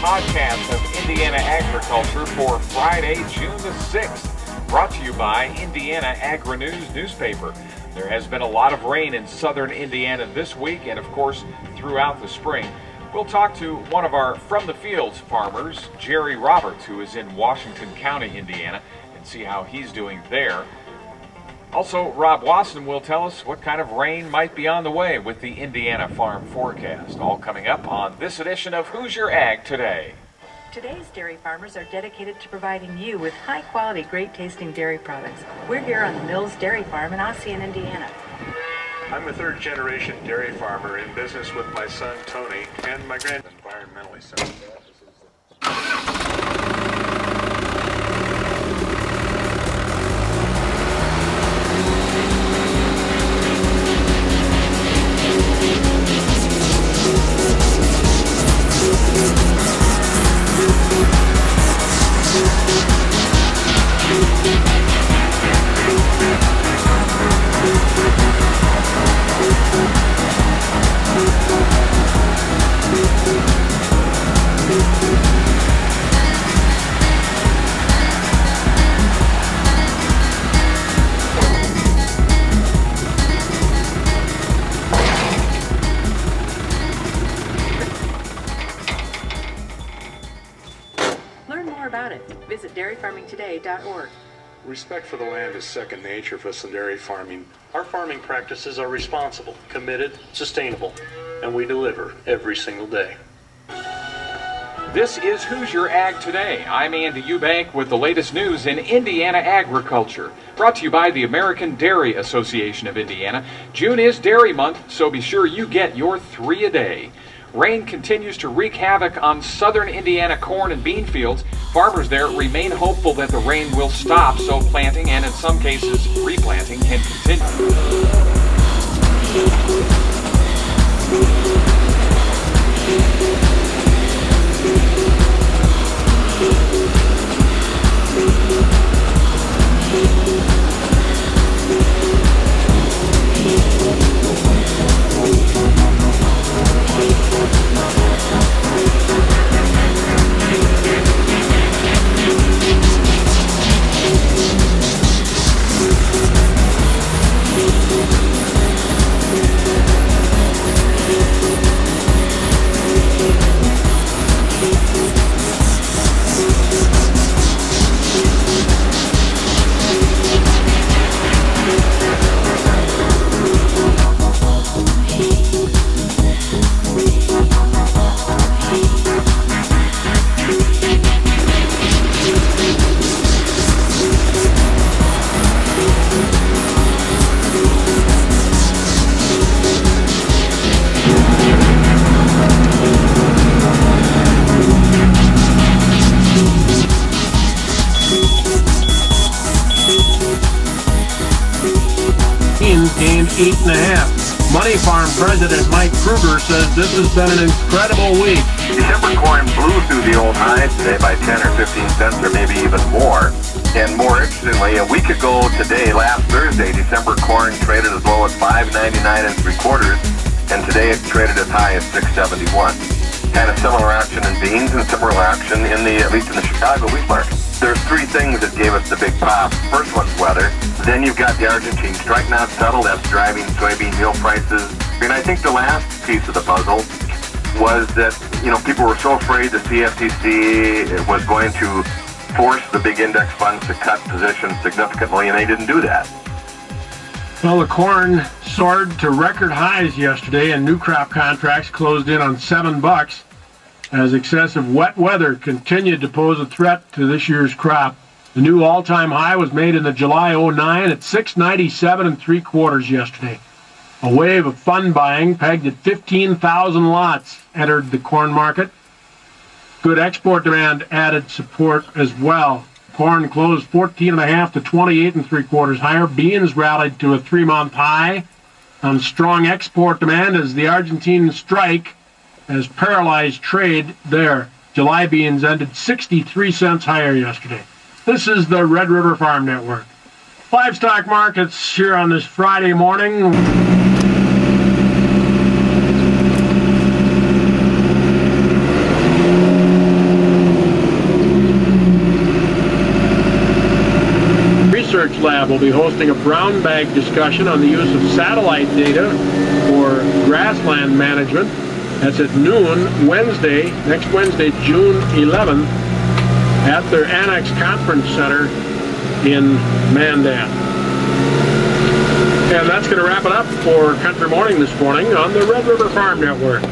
podcast of Indiana Agriculture for Friday, June the 6th, brought to you by Indiana Agri-News newspaper. There has been a lot of rain in southern Indiana this week and, of course, throughout the spring. We'll talk to one of our From the Fields farmers, Jerry Roberts, who is in Washington County, Indiana, and see how he's doing there. Also, Rob Wasson will tell us what kind of rain might be on the way with the Indiana Farm Forecast. All coming up on this edition of Who's Your Ag Today. Today's dairy farmers are dedicated to providing you with high-quality, great-tasting dairy products. We're here on the Mills Dairy Farm in Ossian, Indiana. I'm a third-generation dairy farmer in business with my son, Tony, and my environmentally sound. Visit dairyfarmingtoday.org. Respect for the land is second nature for us in dairy farming. Our farming practices are responsible, committed, sustainable, and we deliver every single day. This is Who's Your Ag Today. I'm Andy Eubank with the latest news in Indiana agriculture. Brought to you by the American Dairy Association of Indiana. June is Dairy Month, so be sure you get your 3 a day. Rain continues to wreak havoc on southern Indiana corn and bean fields. Farmers there remain hopeful that the rain will stop so planting and in some cases replanting can continue. Gained 8.5. Money Farm President Mike Kruger says this has been an incredible week. December corn blew through the old highs today by 10 or 15 cents or maybe even more. And more interestingly, a week ago today, last Thursday, December corn traded as low as $5.99 3/4, and today it traded as high as $6.71. Kind of similar action in beans and similar action in at least in the Chicago wheat market. There's 3 things that gave us the big pop. First one's weather. Then you've got the Argentine strike not settled. That's driving soybean meal prices. And I think the last piece of the puzzle was that, people were so afraid the CFTC was going to force the big index funds to cut positions significantly, and they didn't do that. Well, the corn soared to record highs yesterday, and new crop contracts closed in on $7 as excessive wet weather continued to pose a threat to this year's crop. The new all-time high was made in the July 09 at $6.97 3/4 yesterday. A wave of fund buying pegged at 15,000 lots entered the corn market. Good export demand added support as well. Corn closed 14.5 to 28 3/4 higher. Beans rallied to a 3-month high on strong export demand as the Argentine strike has paralyzed trade there. July beans ended 63 cents higher yesterday. This is the Red River Farm Network. Livestock markets here on this Friday morning. will be hosting a brown bag discussion on the use of satellite data for grassland management. That's at noon Wednesday, next Wednesday, June 11th, at their Annex Conference Center in Mandan. And that's going to wrap it up for Country Morning this morning on the Red River Farm Network.